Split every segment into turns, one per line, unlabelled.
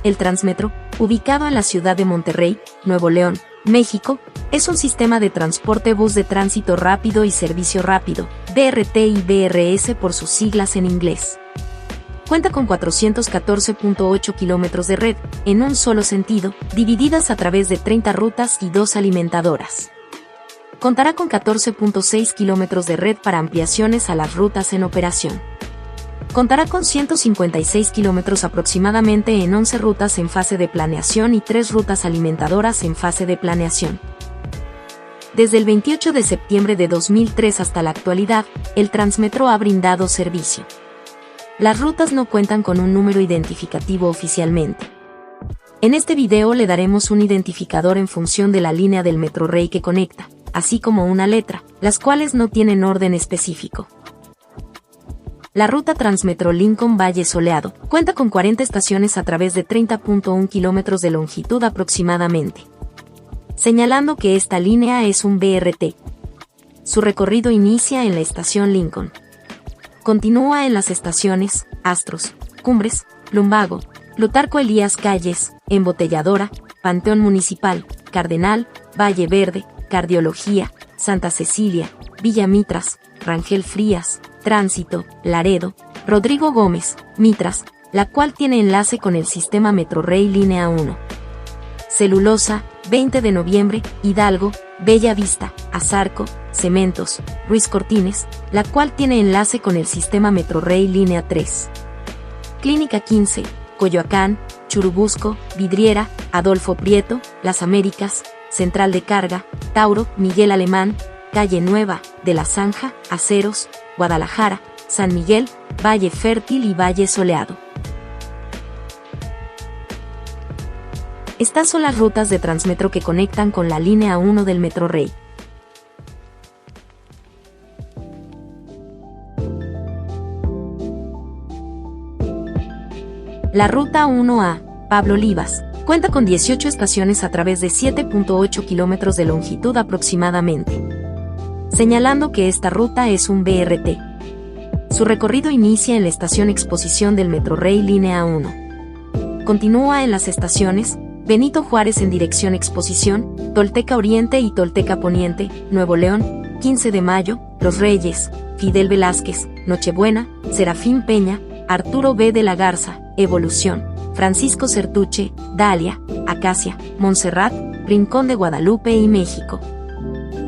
El Transmetro, ubicado en la ciudad de Monterrey, Nuevo León, México, es un sistema de transporte bus de tránsito rápido y servicio rápido, BRT y BRS por sus siglas en inglés. Cuenta con 414.8 kilómetros de red, en un solo sentido, divididas a través de 30 rutas y 2 alimentadoras. Contará con 14.6 kilómetros de red para ampliaciones a las rutas en operación. Contará con 156 kilómetros aproximadamente en 11 rutas en fase de planeación y 3 rutas alimentadoras en fase de planeación. Desde el 28 de septiembre de 2003 hasta la actualidad, el Transmetro ha brindado servicio. Las rutas no cuentan con un número identificativo oficialmente. En este video le daremos un identificador en función de la línea del Metrorrey que conecta, así como una letra, las cuales no tienen orden específico. La ruta Transmetro Lincoln Valle Soleado cuenta con 40 estaciones a través de 30.1 kilómetros de longitud aproximadamente. Señalando que esta línea es un BRT. Su recorrido inicia en la estación Lincoln. Continúa en las estaciones Astros, Cumbres, Lumbago, Plutarco Elías Calles, Embotelladora, Panteón Municipal, Cardenal, Valle Verde, Cardiología, Santa Cecilia, Villa Mitras, Rangel Frías, Tránsito, Laredo, Rodrigo Gómez, Mitras, la cual tiene enlace con el sistema Metrorrey Línea 1. Celulosa, 20 de noviembre, Hidalgo, Bella Vista, Azarco, Cementos, Ruiz Cortines, la cual tiene enlace con el sistema Metrorrey Línea 3. Clínica 15, Coyoacán, Churubusco, Vidriera, Adolfo Prieto, Las Américas, Central de Carga, Tauro, Miguel Alemán, Calle Nueva, de la Zanja, Aceros, Guadalajara, San Miguel, Valle Fértil y Valle Soleado. Estas son las rutas de Transmetro que conectan con la línea 1 del Metrorrey. La ruta 1A, Pablo Olivas, cuenta con 18 estaciones a través de 7.8 kilómetros de longitud aproximadamente. Señalando que esta ruta es un BRT. Su recorrido inicia en la estación Exposición del Metrorrey Línea 1. Continúa en las estaciones Benito Juárez en dirección Exposición, Tolteca Oriente y Tolteca Poniente, Nuevo León, 15 de Mayo, Los Reyes, Fidel Velázquez, Nochebuena, Serafín Peña, Arturo B. de la Garza, Evolución, Francisco Certuche, Dalia, Acacia, Montserrat, Rincón de Guadalupe y México.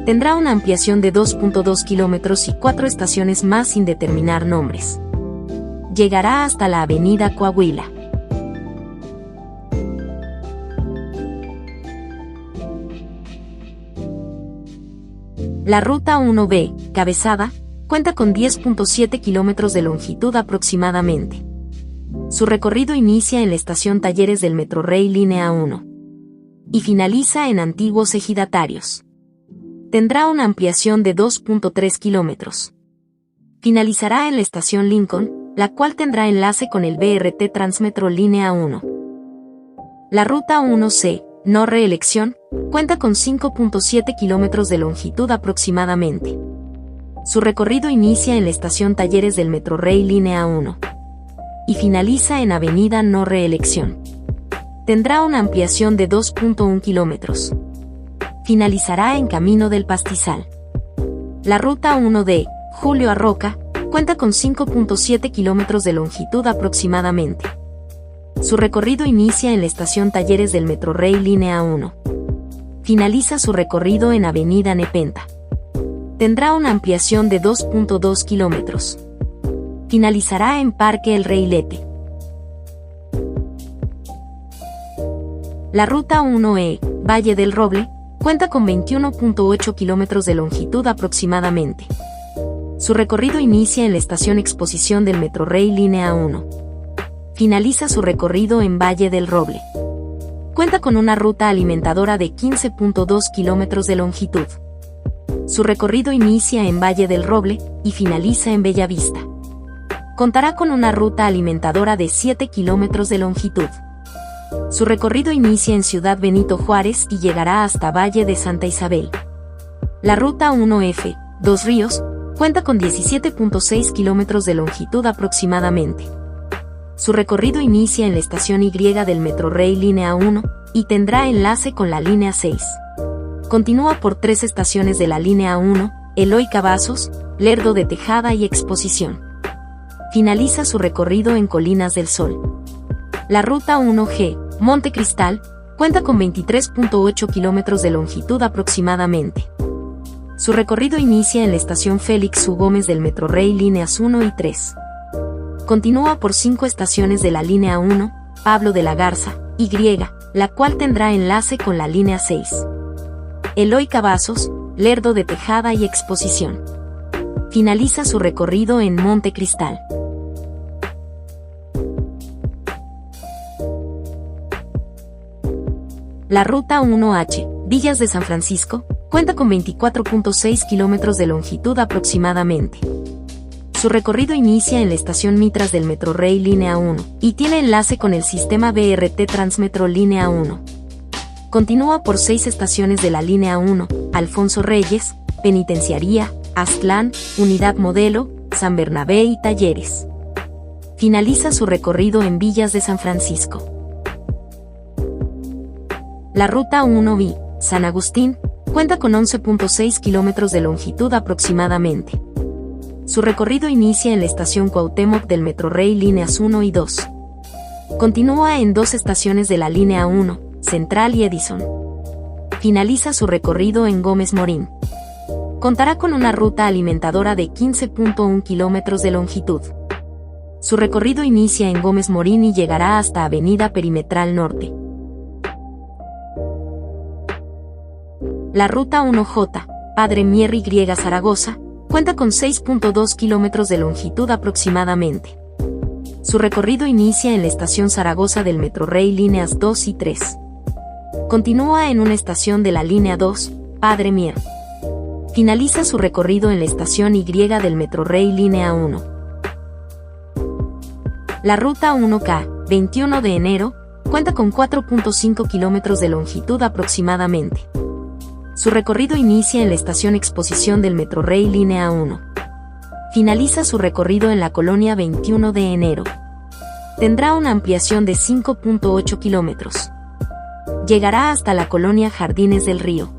Tendrá una ampliación de 2.2 kilómetros y 4 estaciones más sin determinar nombres. Llegará hasta la avenida Coahuila. La ruta 1B, Cabezada, cuenta con 10.7 kilómetros de longitud aproximadamente. Su recorrido inicia en la estación Talleres del Metrorrey Línea 1 y finaliza en Antiguos Ejidatarios. Tendrá una ampliación de 2.3 kilómetros. Finalizará en la estación Lincoln, la cual tendrá enlace con el BRT Transmetro Línea 1. La ruta 1C, no reelección, cuenta con 5.7 kilómetros de longitud aproximadamente. Su recorrido inicia en la estación Talleres del Metrorrey Línea 1 y finaliza en Avenida No Reelección. Tendrá una ampliación de 2.1 kilómetros. Finalizará en Camino del Pastizal. La ruta 1D, Julio Arroca, cuenta con 5.7 kilómetros de longitud aproximadamente. Su recorrido inicia en la estación Talleres del Metrorrey Línea 1. Finaliza su recorrido en Avenida Nepenta. Tendrá una ampliación de 2.2 kilómetros. Finalizará en Parque El Reilete. La ruta 1E, Valle del Roble, cuenta con 21.8 kilómetros de longitud aproximadamente. Su recorrido inicia en la estación Exposición del Metrorrey Línea 1. Finaliza su recorrido en Valle del Roble. Cuenta con una ruta alimentadora de 15.2 kilómetros de longitud. Su recorrido inicia en Valle del Roble y finaliza en Bellavista. Contará con una ruta alimentadora de 7 kilómetros de longitud. Su recorrido inicia en Ciudad Benito Juárez y llegará hasta Valle de Santa Isabel. La ruta 1F, Dos Ríos, cuenta con 17.6 kilómetros de longitud aproximadamente. Su recorrido inicia en la estación Y del Metrorail Línea 1 y tendrá enlace con la Línea 6. Continúa por 3 estaciones de la Línea 1, Eloy Cavazos, Lerdo de Tejada y Exposición. Finaliza su recorrido en Colinas del Sol. La Ruta 1G, Monte Cristal, cuenta con 23.8 kilómetros de longitud aproximadamente. Su recorrido inicia en la estación Félix U. Gómez del Metrorail Líneas 1 y 3. Continúa por 5 estaciones de la Línea 1, Pablo de la Garza, Y, la cual tendrá enlace con la Línea 6. Eloy Cavazos, Lerdo de Tejada y Exposición. Finaliza su recorrido en Monte Cristal. La Ruta 1H, Villas de San Francisco, cuenta con 24.6 kilómetros de longitud aproximadamente. Su recorrido inicia en la estación Mitras del Metrorail Línea 1 y tiene enlace con el sistema BRT Transmetro Línea 1. Continúa por 6 estaciones de la Línea 1, Alfonso Reyes, Penitenciaría, Aztlán, Unidad Modelo, San Bernabé y Talleres. Finaliza su recorrido en Villas de San Francisco. La Ruta 1B, San Agustín, cuenta con 11.6 kilómetros de longitud aproximadamente. Su recorrido inicia en la estación Cuauhtémoc del Metrorail Líneas 1 y 2. Continúa en 2 estaciones de la Línea 1, Central y Edison. Finaliza su recorrido en Gómez Morín. Contará con una ruta alimentadora de 15.1 kilómetros de longitud. Su recorrido inicia en Gómez Morín y llegará hasta Avenida Perimetral Norte. La Ruta 1J, Padre Mier Y Zaragoza, cuenta con 6.2 kilómetros de longitud aproximadamente. Su recorrido inicia en la estación Zaragoza del Metrorail Líneas 2 y 3. Continúa en una estación de la Línea 2, Padre Mier. Finaliza su recorrido en la estación Y del Metrorail Línea 1. La Ruta 1K, 21 de enero, cuenta con 4.5 kilómetros de longitud aproximadamente. Su recorrido inicia en la estación Exposición del Metrorail Línea 1. Finaliza su recorrido en la colonia 21 de enero. Tendrá una ampliación de 5.8 kilómetros. Llegará hasta la colonia Jardines del Río.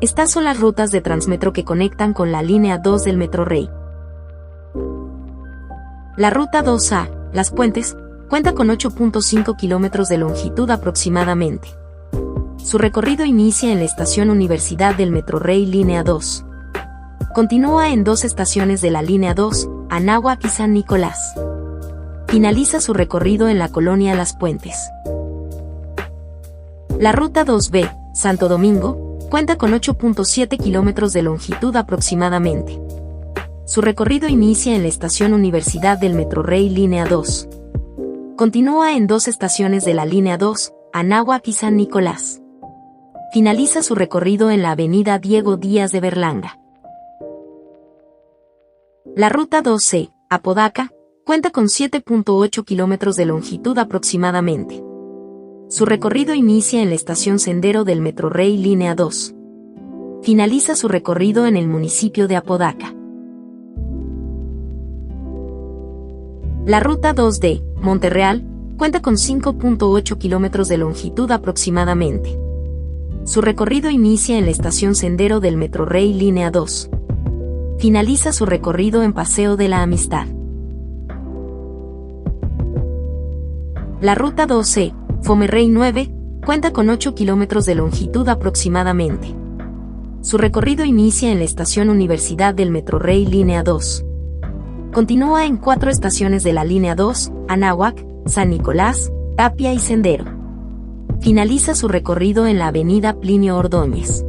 Estas son las rutas de Transmetro que conectan con la Línea 2 del Metrorail. La Ruta 2A, Las Puentes, cuenta con 8.5 kilómetros de longitud aproximadamente. Su recorrido inicia en la estación Universidad del Metrorail Línea 2. Continúa en 2 estaciones de la Línea 2, Anáhuac y San Nicolás. Finaliza su recorrido en la colonia Las Puentes. La Ruta 2B, Santo Domingo, cuenta con 8.7 kilómetros de longitud aproximadamente. Su recorrido inicia en la estación Universidad del Metrorail Línea 2. Continúa en 2 estaciones de la Línea 2, Anáhuac y San Nicolás. Finaliza su recorrido en la avenida Diego Díaz de Berlanga. La Ruta 2C, Apodaca, cuenta con 7.8 kilómetros de longitud aproximadamente. Su recorrido inicia en la estación Sendero del Metrorail Línea 2. Finaliza su recorrido en el municipio de Apodaca. La Ruta 2D, Monterreal, cuenta con 5.8 kilómetros de longitud aproximadamente. Su recorrido inicia en la estación Sendero del Metrorail Línea 2. Finaliza su recorrido en Paseo de la Amistad. La Ruta 2C, Fomerrey 9, cuenta con 8 kilómetros de longitud aproximadamente. Su recorrido inicia en la estación Universidad del Metrorail Línea 2. Continúa en 4 estaciones de la Línea 2, Anáhuac, San Nicolás, Tapia y Sendero. Finaliza su recorrido en la avenida Plinio Ordóñez.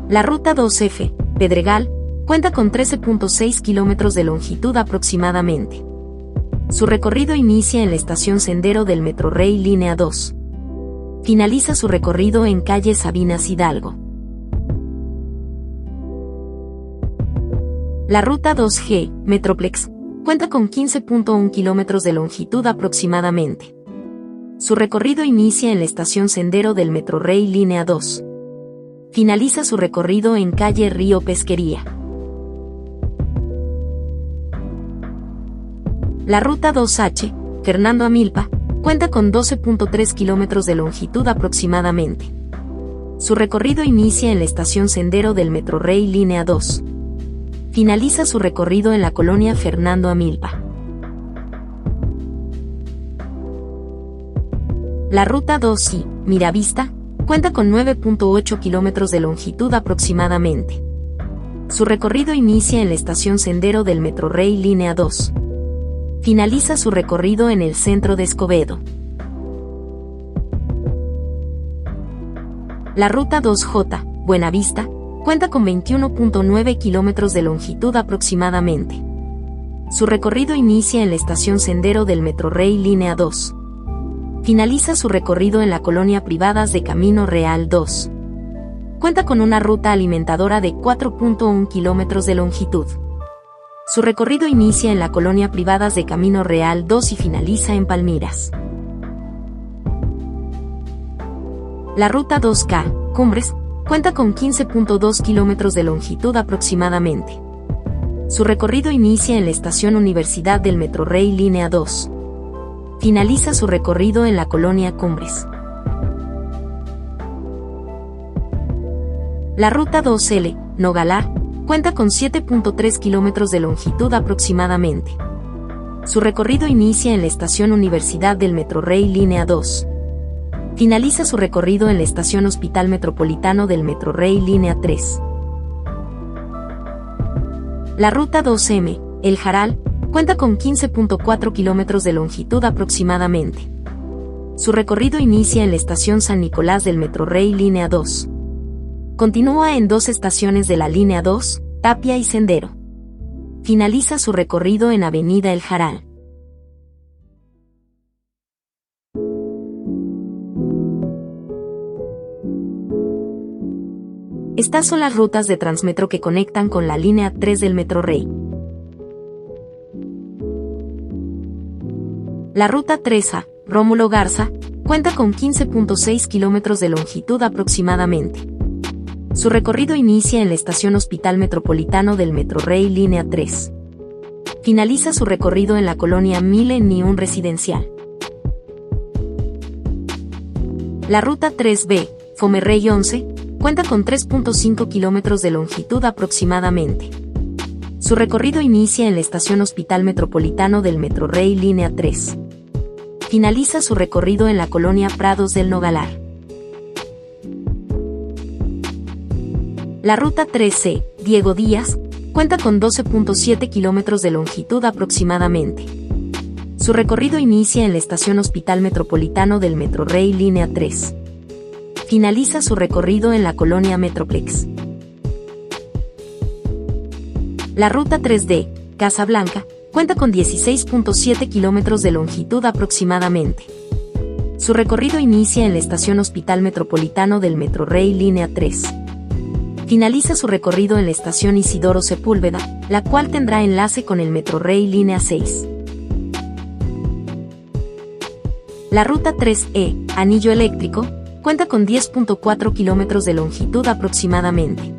La Ruta 2F, Pedregal, cuenta con 13.6 kilómetros de longitud aproximadamente. Su recorrido inicia en la estación Sendero del Metrorail Línea 2. Finaliza su recorrido en calle Sabinas Hidalgo. La Ruta 2G, Metroplex, cuenta con 15.1 kilómetros de longitud aproximadamente. Su recorrido inicia en la estación Sendero del Metrorrey Línea 2. Finaliza su recorrido en calle Río Pesquería. La ruta 2H, Fernando Amilpa, cuenta con 12.3 kilómetros de longitud aproximadamente. Su recorrido inicia en la estación Sendero del Metrorrey Línea 2. Finaliza su recorrido en la colonia Fernando Amilpa. La ruta 2I, Miravista, cuenta con 9.8 kilómetros de longitud aproximadamente. Su recorrido inicia en la estación Sendero del Metrorrey Línea 2. Finaliza su recorrido en el centro de Escobedo. La ruta 2J, Buenavista, cuenta con 21.9 kilómetros de longitud aproximadamente. Su recorrido inicia en la estación Sendero del Metrorrey Línea 2. Finaliza su recorrido en la colonia Privadas de Camino Real 2. Cuenta con una ruta alimentadora de 4.1 kilómetros de longitud. Su recorrido inicia en la colonia Privadas de Camino Real 2 y finaliza en Palmiras. La ruta 2K, Cumbres, cuenta con 15.2 kilómetros de longitud aproximadamente. Su recorrido inicia en la estación Universidad del Metrorrey Línea 2. Finaliza su recorrido en la colonia Cumbres. La ruta 2L, Nogalar, cuenta con 7.3 kilómetros de longitud aproximadamente. Su recorrido inicia en la estación Universidad del Metrorrey Línea 2. Finaliza su recorrido en la estación Hospital Metropolitano del Metrorrey Línea 3. La ruta 2M, El Jaral, cuenta con 15.4 kilómetros de longitud aproximadamente. Su recorrido inicia en la estación San Nicolás del Metrorrey Línea 2. Continúa en dos estaciones de la Línea 2, Tapia y Sendero. Finaliza su recorrido en Avenida El Jaral. Estas son las rutas de Transmetro que conectan con la Línea 3 del Metrorrey. La ruta 3A, Rómulo Garza, cuenta con 15.6 kilómetros de longitud aproximadamente. Su recorrido inicia en la estación Hospital Metropolitano del Metrorrey Línea 3. Finaliza su recorrido en la colonia Mile Niun Residencial. La ruta 3B, Fomerrey 11, cuenta con 3.5 kilómetros de longitud aproximadamente. Su recorrido inicia en la estación Hospital Metropolitano del Metrorrey Línea 3. Finaliza su recorrido en la colonia Prados del Nogalar. La ruta 3C, Diego Díaz, cuenta con 12.7 kilómetros de longitud aproximadamente. Su recorrido inicia en la estación Hospital Metropolitano del Metrorrey Línea 3. Finaliza su recorrido en la colonia Metroplex. La ruta 3D, Casablanca, cuenta con 16.7 kilómetros de longitud aproximadamente. Su recorrido inicia en la estación Hospital Metropolitano del Metrorrey Línea 3. Finaliza su recorrido en la estación Isidoro Sepúlveda, la cual tendrá enlace con el Metrorrey Línea 6. La ruta 3E, Anillo Eléctrico, cuenta con 10.4 kilómetros de longitud aproximadamente.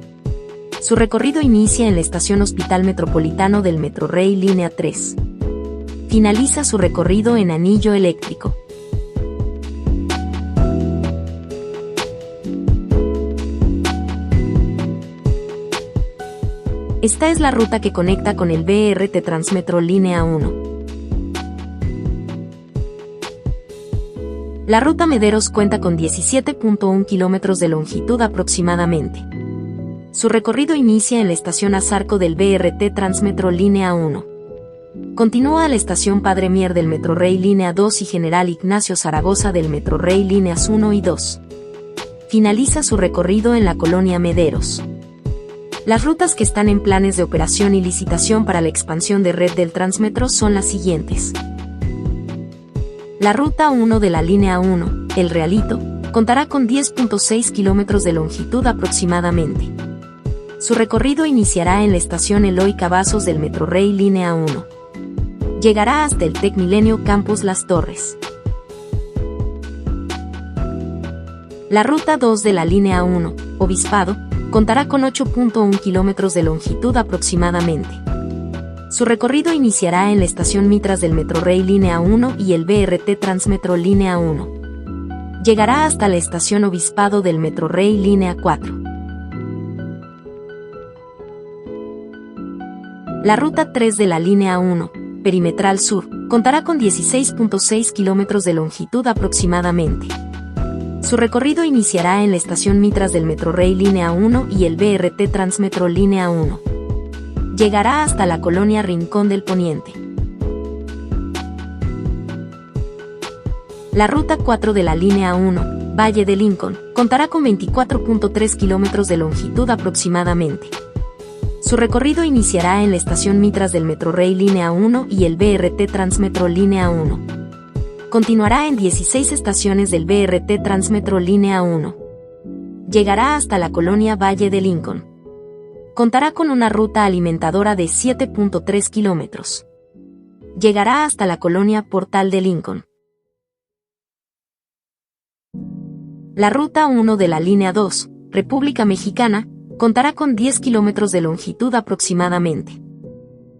Su recorrido inicia en la estación Hospital Metropolitano del Metrorrey Línea 3. Finaliza su recorrido en Anillo Eléctrico. Esta es la ruta que conecta con el BRT Transmetro Línea 1. La ruta Mederos cuenta con 17.1 kilómetros de longitud aproximadamente. Su recorrido inicia en la estación Azarco del BRT Transmetro Línea 1. Continúa a la estación Padre Mier del Metrorrey Línea 2 y General Ignacio Zaragoza del Metrorrey Líneas 1 y 2. Finaliza su recorrido en la colonia Mederos. Las rutas que están en planes de operación y licitación para la expansión de red del Transmetro son las siguientes. La ruta 1 de la Línea 1, El Realito, contará con 10.6 kilómetros de longitud aproximadamente. Su recorrido iniciará en la estación Eloy Cavazos del Metrorrey Línea 1. Llegará hasta el Tecmilenio Campus Las Torres. La ruta 2 de la línea 1, Obispado, contará con 8.1 kilómetros de longitud aproximadamente. Su recorrido iniciará en la estación Mitras del Metrorrey Línea 1 y el BRT Transmetro Línea 1. Llegará hasta la estación Obispado del Metrorrey Línea 4. La ruta 3 de la línea 1, Perimetral Sur, contará con 16.6 kilómetros de longitud aproximadamente. Su recorrido iniciará en la estación Mitras del Metrorrey Línea 1 y el BRT Transmetro Línea 1. Llegará hasta la colonia Rincón del Poniente. La ruta 4 de la línea 1, Valle de Lincoln, contará con 24.3 kilómetros de longitud aproximadamente. Su recorrido iniciará en la estación Mitras del Metrorrey Línea 1 y el BRT Transmetro Línea 1. Continuará en 16 estaciones del BRT Transmetro Línea 1. Llegará hasta la colonia Valle de Lincoln. Contará con una ruta alimentadora de 7.3 kilómetros. Llegará hasta la colonia Portal de Lincoln. La ruta 1 de la línea 2, República Mexicana, contará con 10 kilómetros de longitud aproximadamente.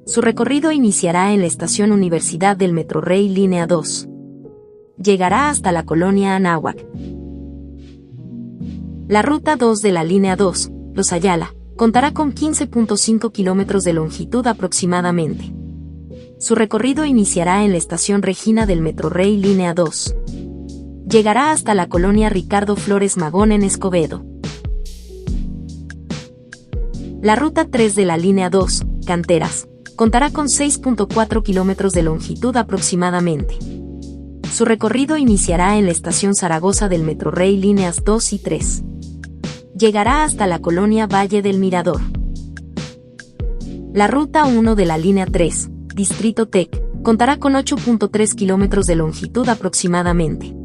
Su recorrido iniciará en la estación Universidad del Metrorrey Línea 2. Llegará hasta la colonia Anáhuac. La ruta 2 de la línea 2, Los Ayala, contará con 15.5 kilómetros de longitud aproximadamente. Su recorrido iniciará en la estación Regina del Metrorrey Línea 2. Llegará hasta la colonia Ricardo Flores Magón en Escobedo. La ruta 3 de la línea 2, Canteras, contará con 6.4 kilómetros de longitud aproximadamente. Su recorrido iniciará en la estación Zaragoza del Metrorrey Líneas 2 y 3. Llegará hasta la colonia Valle del Mirador. La ruta 1 de la línea 3, Distrito Tec, contará con 8.3 kilómetros de longitud aproximadamente.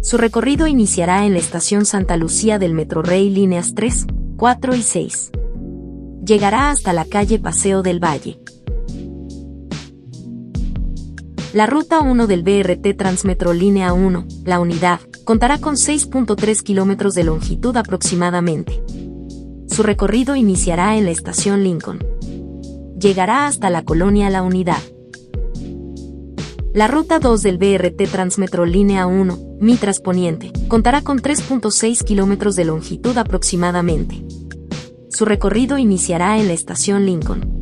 Su recorrido iniciará en la estación Santa Lucía del Metrorrey Líneas 3, 4 y 6. Llegará hasta la calle Paseo del Valle. La ruta 1 del BRT Transmetro Línea 1, La Unidad, contará con 6.3 kilómetros de longitud aproximadamente. Su recorrido iniciará en la estación Lincoln. Llegará hasta la colonia La Unidad. La ruta 2 del BRT Transmetro Línea 1, Mitras Poniente, contará con 3.6 kilómetros de longitud aproximadamente. Su recorrido iniciará en la estación Lincoln.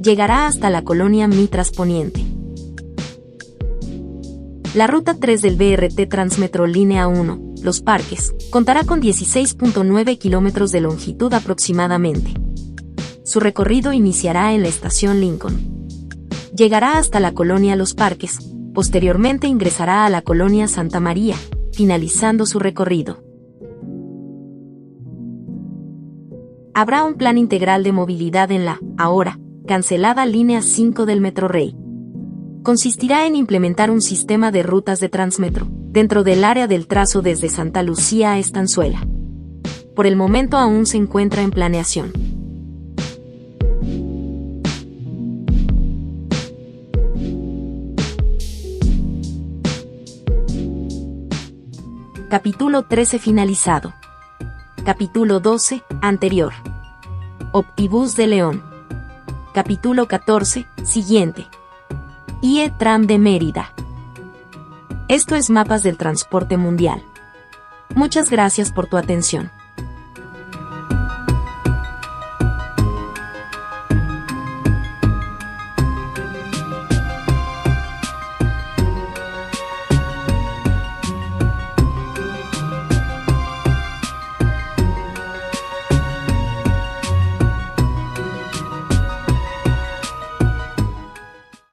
Llegará hasta la colonia Mitras Poniente. La ruta 3 del BRT Transmetro Línea 1, Los Parques, contará con 16.9 kilómetros de longitud aproximadamente. Su recorrido iniciará en la estación Lincoln. Llegará hasta la colonia Los Parques, posteriormente ingresará a la colonia Santa María, finalizando su recorrido. Habrá un plan integral de movilidad en la, ahora, cancelada línea 5 del Metrorrey. Consistirá en implementar un sistema de rutas de Transmetro, dentro del área del trazo desde Santa Lucía a Estanzuela. Por el momento aún se encuentra en planeación. Capítulo 13 finalizado. Capítulo 12, anterior. Optibus de León. Capítulo 14, siguiente. IE-Tram de Mérida. Esto es Mapas del Transporte Mundial. Muchas gracias por tu atención.